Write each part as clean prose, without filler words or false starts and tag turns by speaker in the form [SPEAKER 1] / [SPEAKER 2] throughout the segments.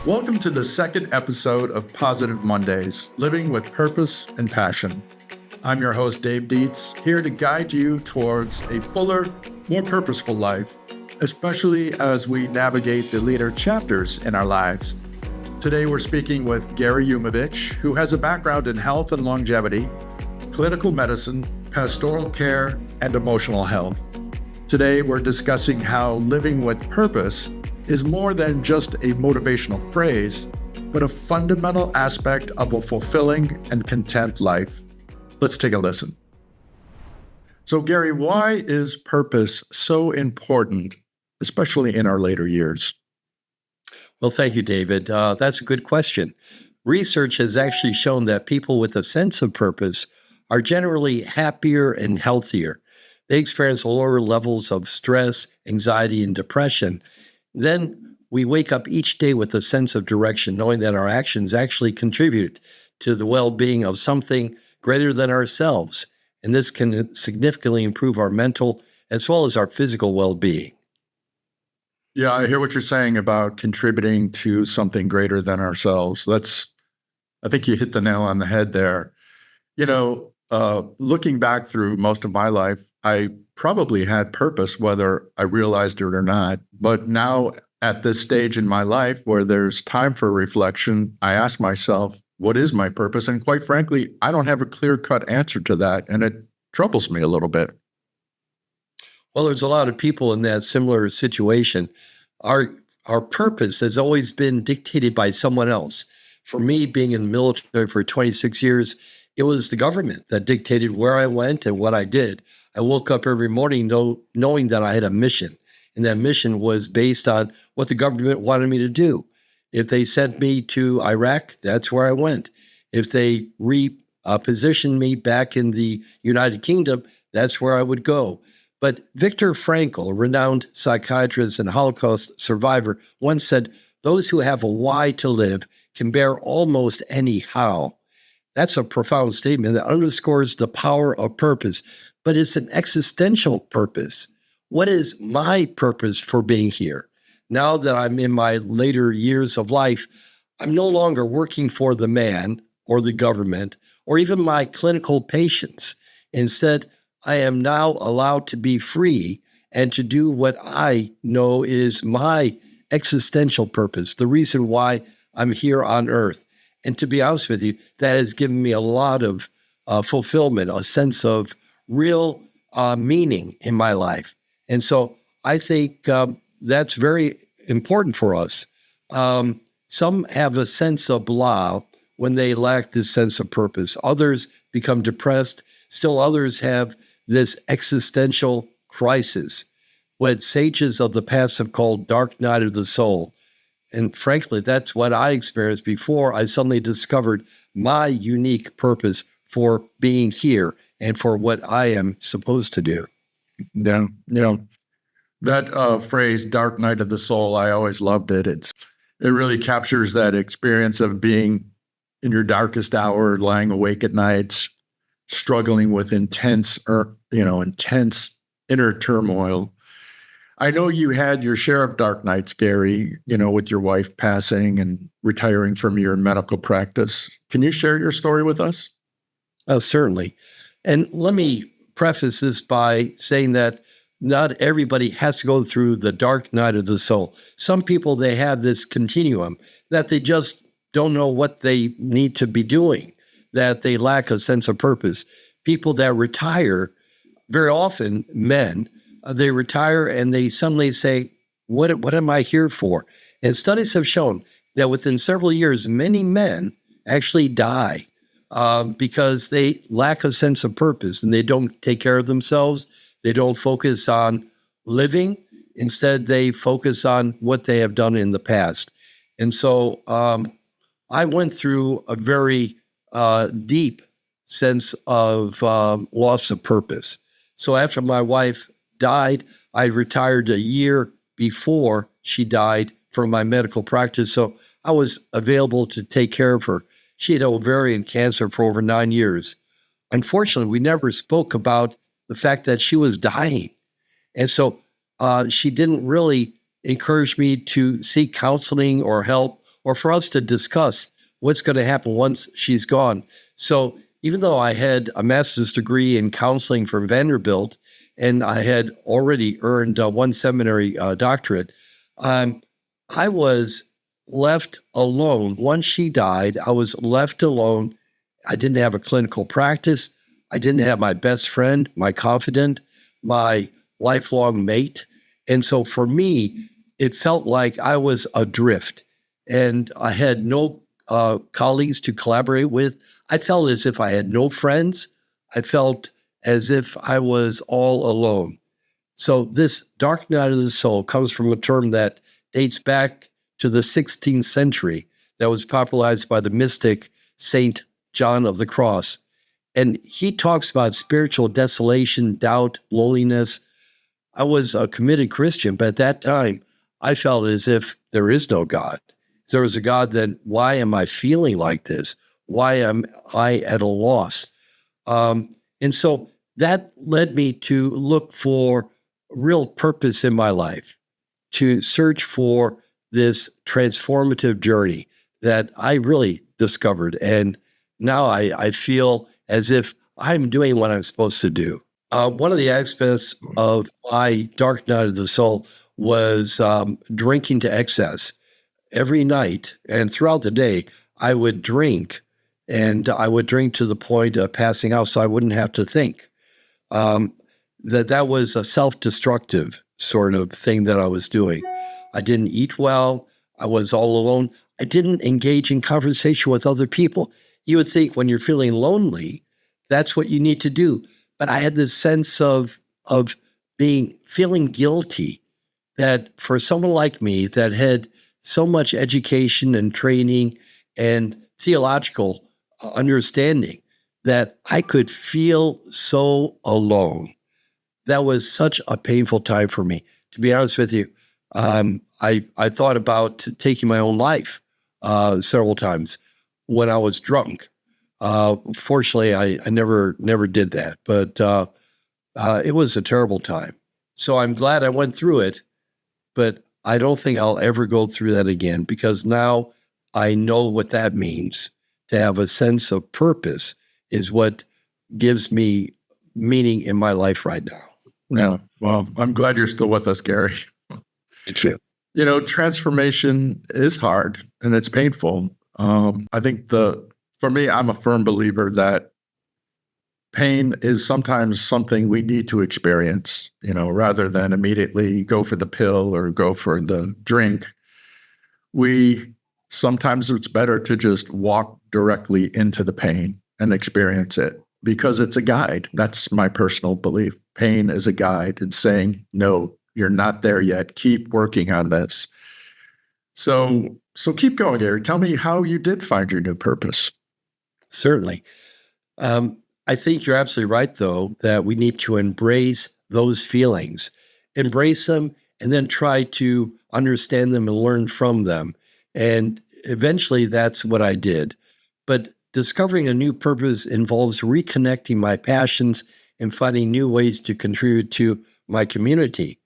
[SPEAKER 1] Welcome to the second episode of Positive Mondays, Living with Purpose and Passion. I'm your host, Dave Dietz, here to guide you towards a fuller, more purposeful life, especially as we navigate the later chapters in our lives. Today, we're speaking with Gary Uremovich, who has a background in health and longevity, clinical medicine, pastoral care, and emotional health. Today, we're discussing how living with purpose is more than just a motivational phrase, but a fundamental aspect of a fulfilling and content life. Let's take a listen. So, Gary, why is purpose so important, especially in our later years?
[SPEAKER 2] Well, thank you, David. That's a good question. Research has actually shown that people with a sense of purpose are generally happier and healthier. They experience lower levels of stress, anxiety, and depression. Then we wake up each day with a sense of direction, knowing that our actions actually contribute to the well-being of something greater than ourselves. And this can significantly improve our mental as well as our physical well-being.
[SPEAKER 1] Yeah, I hear what you're saying about contributing to something greater than ourselves. I think you hit the nail on the head there. Looking back through most of my life, I probably had purpose, whether I realized it or not. But now at this stage in my life where there's time for reflection, I ask myself, what is my purpose? And quite frankly, I don't have a clear-cut answer to that, and it troubles me a little bit.
[SPEAKER 2] Well, there's a lot of people in that similar situation. Our purpose has always been dictated by someone else. For me, being in the military for 26 years, it was the government that dictated where I went and what I did. I woke up every morning knowing that I had a mission, and that mission was based on what the government wanted me to do. If they sent me to Iraq, that's where I went. If they repositioned me back in the United Kingdom, that's where I would go. But Viktor Frankl, a renowned psychiatrist and Holocaust survivor, once said, "Those who have a why to live can bear almost any how." That's a profound statement that underscores the power of purpose, but it's an existential purpose. What is my purpose for being here? Now that I'm in my later years of life, I'm no longer working for the man or the government or even my clinical patients. Instead, I am now allowed to be free and to do what I know is my existential purpose, the reason why I'm here on earth. And to be honest with you, that has given me a lot of fulfillment, a sense of real meaning in my life. And so I think that's very important for us. Some have a sense of blah when they lack this sense of purpose. Others become depressed. Still others have this existential crisis, what sages of the past have called dark night of the soul. And frankly, that's what I experienced before I suddenly discovered my unique purpose for being here and for what I am supposed to do.
[SPEAKER 1] Yeah, that phrase, dark night of the soul, I always loved it. It really captures that experience of being in your darkest hour, lying awake at night, struggling with intense inner turmoil. I know you had your share of dark nights, Gary, with your wife passing and retiring from your medical practice. Can you share your story with us?
[SPEAKER 2] Oh, certainly. And let me preface this by saying that not everybody has to go through the dark night of the soul. Some people, they have this continuum that they just don't know what they need to be doing, that they lack a sense of purpose. People that retire, very often men, they retire and they suddenly say, what am I here for? And studies have shown that within several years, many men actually die because they lack a sense of purpose and they don't take care of themselves. They don't focus on living. Instead, they focus on what they have done in the past. And so I went through a very deep sense of loss of purpose. So after my wife died, I retired a year before she died from my medical practice. So I was available to take care of her. She had ovarian cancer for over 9 years. Unfortunately, we never spoke about the fact that she was dying. And so she didn't really encourage me to seek counseling or help or for us to discuss what's going to happen once she's gone. So even though I had a master's degree in counseling from Vanderbilt, and I had already earned one seminary doctorate, I was left alone. Once she died, I was left alone. I didn't have a clinical practice. I didn't have my best friend, my confidant, my lifelong mate. And so for me, it felt like I was adrift and I had no colleagues to collaborate with. I felt as if I had no friends. I felt as if I was all alone. So this dark night of the soul comes from a term that dates back to the 16th century that was popularized by the mystic Saint John of the Cross. And he talks about spiritual desolation, doubt, loneliness. I was a committed Christian, but at that time, I felt as if there is no God. If there was a God, then why am I feeling like this? Why am I at a loss? And so that led me to look for real purpose in my life, to search for this transformative journey that I really discovered. And now I feel as if I'm doing what I'm supposed to do. One of the aspects of my dark night of the soul was drinking to excess. Every night and throughout the day, I would drink, and I would drink to the point of passing out so I wouldn't have to think. That was a self-destructive sort of thing that I was doing. I didn't eat well. I was all alone. I didn't engage in conversation with other people. You would think when you're feeling lonely, that's what you need to do. But I had this sense of feeling guilty that for someone like me that had so much education and training and theological understanding, that I could feel so alone. That was such a painful time for me. To be honest with you, I thought about taking my own life several times when I was drunk. Fortunately, I never did that, but it was a terrible time. So I'm glad I went through it, but I don't think I'll ever go through that again, because now I know what that means. To have a sense of purpose is what gives me meaning in my life right now.
[SPEAKER 1] Yeah. Well, I'm glad you're still with us, Gary.
[SPEAKER 2] True.
[SPEAKER 1] You know, transformation is hard and it's painful. I think for me, I'm a firm believer that pain is sometimes something we need to experience, rather than immediately go for the pill or go for the drink. Sometimes it's better to just walk directly into the pain and experience it, because it's a guide. That's my personal belief. Pain is a guide. It's saying, no, you're not there yet. Keep working on this. So keep going, Gary. Tell me how you did find your new purpose.
[SPEAKER 2] Certainly. I think you're absolutely right, though, that we need to embrace those feelings, embrace them, and then try to understand them and learn from them. And eventually that's what I did. But discovering a new purpose involves reconnecting my passions and finding new ways to contribute to my community.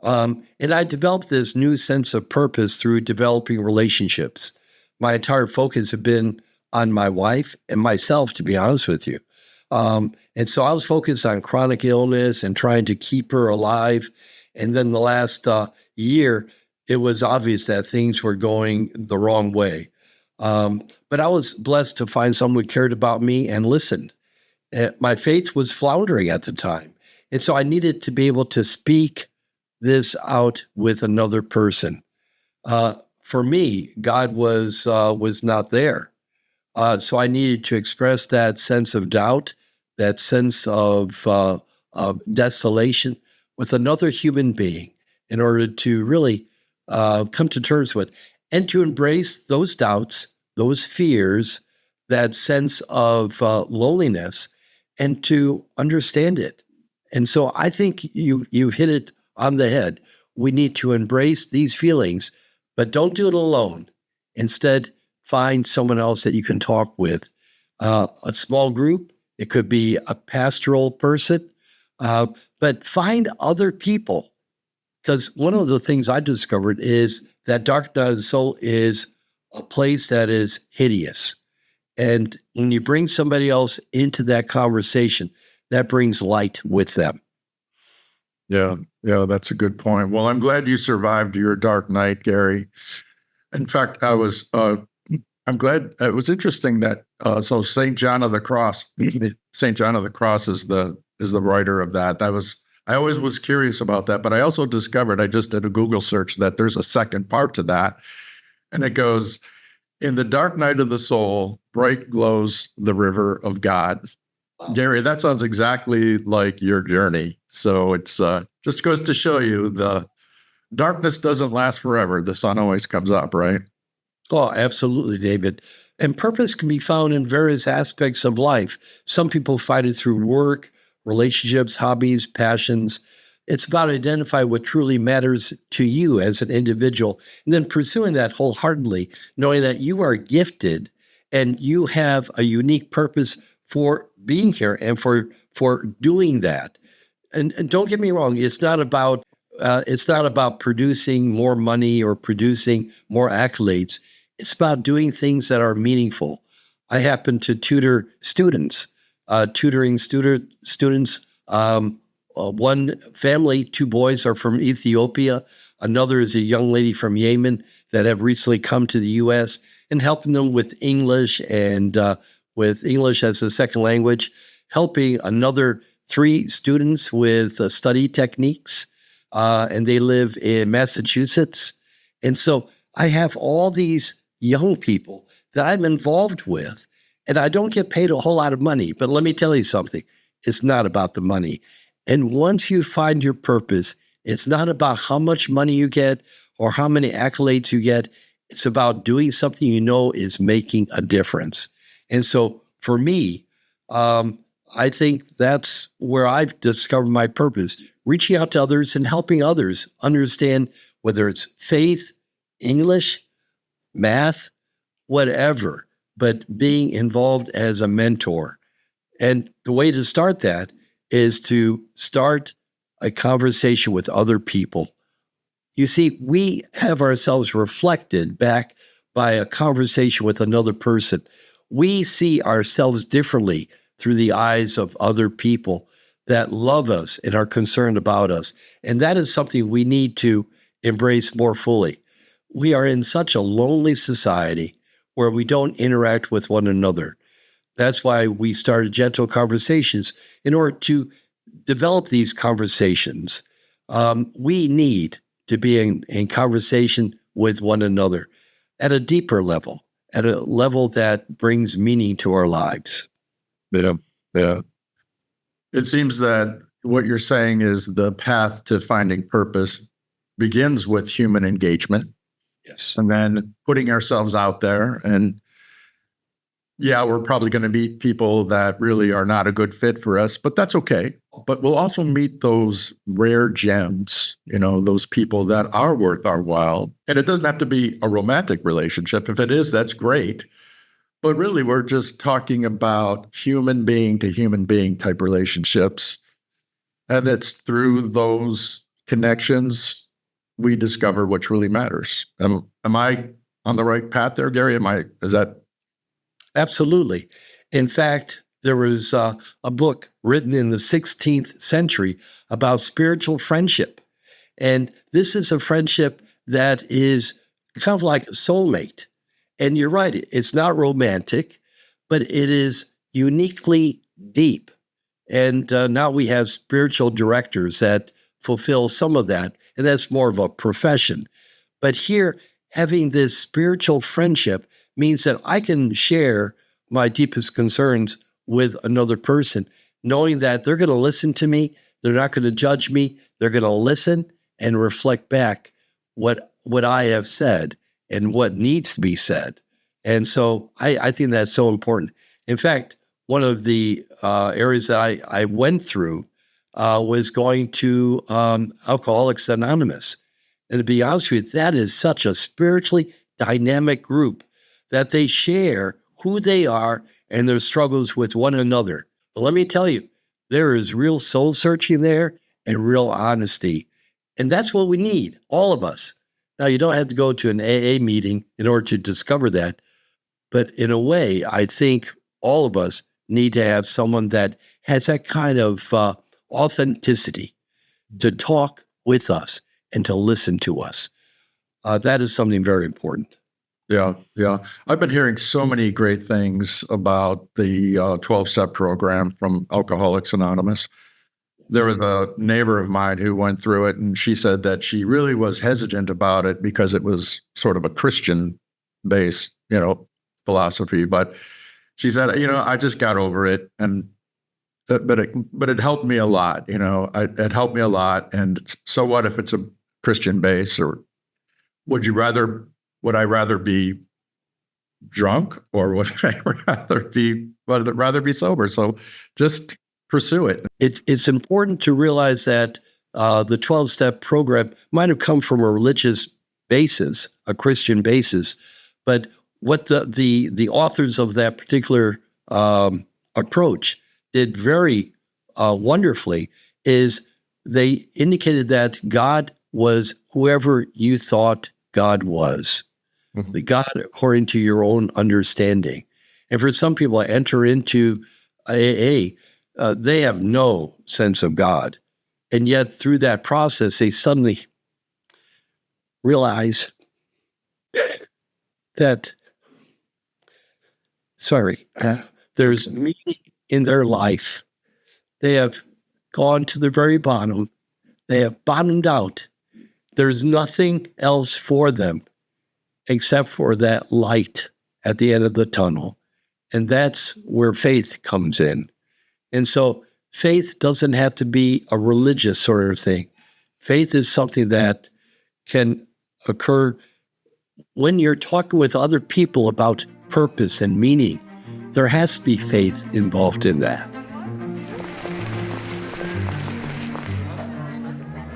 [SPEAKER 2] And I developed this new sense of purpose through developing relationships. My entire focus had been on my wife and myself, to be honest with you. And so I was focused on chronic illness and trying to keep her alive. And then the last year, it was obvious that things were going the wrong way. But I was blessed to find someone who cared about me and listened. My faith was floundering at the time. And so I needed to be able to speak this out with another person. For me, God was not there. So I needed to express that sense of doubt, that sense of desolation with another human being in order to really come to terms with and to embrace those doubts, those fears, that sense of loneliness, and to understand it. And so I think you've hit it on the head. We need to embrace these feelings, but don't do it alone. Instead, find someone else that you can talk with. A small group, it could be a pastoral person, but find other people. Because one of the things I discovered is that dark night of the soul is a place that is hideous. And when you bring somebody else into that conversation, that brings light with them.
[SPEAKER 1] Yeah, yeah, that's a good point. Well, I'm glad you survived your dark night, Gary. In fact, I'm glad it was interesting that so Saint John of the Cross, Saint John of the Cross is the writer of that. I always was curious about that, but I also discovered I just did a Google search that there's a second part to that, and it goes, "In the dark night of the soul, bright glows the river of God."
[SPEAKER 2] Wow.
[SPEAKER 1] Gary, that sounds exactly like your journey. So it's just goes to show you the darkness doesn't last forever. The sun always comes up, right?
[SPEAKER 2] Oh, absolutely, David. And purpose can be found in various aspects of life. Some people find it through work, relationships, hobbies, passions. It's about identifying what truly matters to you as an individual and then pursuing that wholeheartedly, knowing that you are gifted and you have a unique purpose for being here and for doing that. And don't get me wrong, it's not about producing more money or producing more accolades. It's about doing things that are meaningful. I happen to tutor students, tutoring students. One family, two boys are from Ethiopia. Another is a young lady from Yemen that have recently come to the U.S. and helping them with English and with English as a second language, helping another three students with study techniques, and they live in Massachusetts. And so I have all these young people that I'm involved with, and I don't get paid a whole lot of money. But let me tell you something, it's not about the money. And once you find your purpose, it's not about how much money you get or how many accolades you get. It's about doing something you know is making a difference. And so for me, I think that's where I've discovered my purpose, reaching out to others and helping others understand whether it's faith, English, math, whatever, but being involved as a mentor. And the way to start that is to start a conversation with other people. You see, we have ourselves reflected back by a conversation with another person. We see ourselves differently through the eyes of other people that love us and are concerned about us. And that is something we need to embrace more fully. We are in such a lonely society where we don't interact with one another. That's why we started Gentle Conversations in order to develop these conversations. We need to be in conversation with one another at a deeper level, at a level that brings meaning to our lives.
[SPEAKER 1] Yeah, yeah. It seems that what you're saying is the path to finding purpose begins with human engagement.
[SPEAKER 2] Yes.
[SPEAKER 1] And then putting ourselves out there. And yeah, we're probably going to meet people that really are not a good fit for us, but that's okay. But we'll also meet those rare gems, those people that are worth our while. And it doesn't have to be a romantic relationship. If it is, that's great. But really, we're just talking about human being to human being type relationships. And it's through those connections we discover what truly matters. Am I on the right path there, Gary? Is that?
[SPEAKER 2] Absolutely. In fact, there was a book written in the 16th century about spiritual friendship. And this is a friendship that is kind of like a soulmate. And you're right, it's not romantic, but it is uniquely deep. And now we have spiritual directors that fulfill some of that, and that's more of a profession. But here, having this spiritual friendship means that I can share my deepest concerns with another person, knowing that they're going to listen to me, they're not going to judge me, they're going to listen and reflect back what I have said and what needs to be said. And so I think that's so important. In fact, one of the areas that I went through was going to Alcoholics Anonymous. And to be honest with you, that is such a spiritually dynamic group that they share who they are and their struggles with one another. But let me tell you, there is real soul searching there and real honesty. And that's what we need, all of us. Now, you don't have to go to an AA meeting in order to discover that. But in a way, I think all of us need to have someone that has that kind of authenticity to talk with us and to listen to us. That is something very important.
[SPEAKER 1] Yeah, yeah. I've been hearing so many great things about the 12-step program from Alcoholics Anonymous. There was a neighbor of mine who went through it, and she said that she really was hesitant about it because it was sort of a Christian-based, philosophy. But she said, I just got over it, and but it helped me a lot. It helped me a lot. And so what if it's a Christian base? Or would I rather be drunk, or would I rather be sober? So just pursue it.
[SPEAKER 2] It's important to realize that the 12-step program might have come from a religious basis, a Christian basis, but what the authors of that particular approach did very wonderfully is they indicated that God was whoever you thought God was, the God according to your own understanding. And for some people that enter into AA, they have no sense of God. And yet through that process, they suddenly realize that, there's meaning in their life. They have gone to the very bottom. They have bottomed out. There's nothing else for them except for that light at the end of the tunnel. And that's where faith comes in. And so faith doesn't have to be a religious sort of thing. Faith is something that can occur when you're talking with other people about purpose and meaning. There has to be faith involved in that.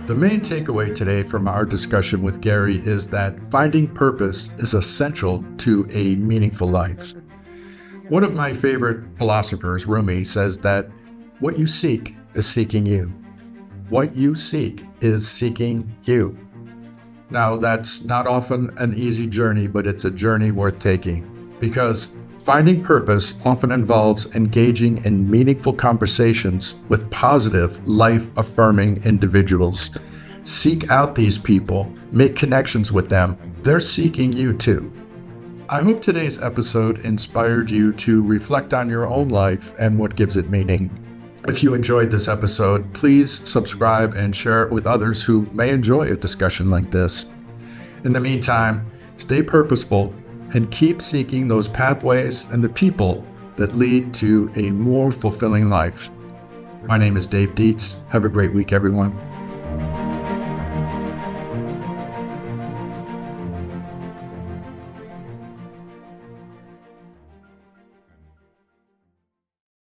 [SPEAKER 1] The main takeaway today from our discussion with Gary is that finding purpose is essential to a meaningful life. One of my favorite philosophers, Rumi, says that what you seek is seeking you. What you seek is seeking you. Now, that's not often an easy journey, but it's a journey worth taking, because finding purpose often involves engaging in meaningful conversations with positive, life-affirming individuals. Seek out these people, make connections with them. They're seeking you too. I hope today's episode inspired you to reflect on your own life and what gives it meaning. If you enjoyed this episode, please subscribe and share it with others who may enjoy a discussion like this. In the meantime, stay purposeful and keep seeking those pathways and the people that lead to a more fulfilling life. My name is Dave Dietz. Have a great week, everyone.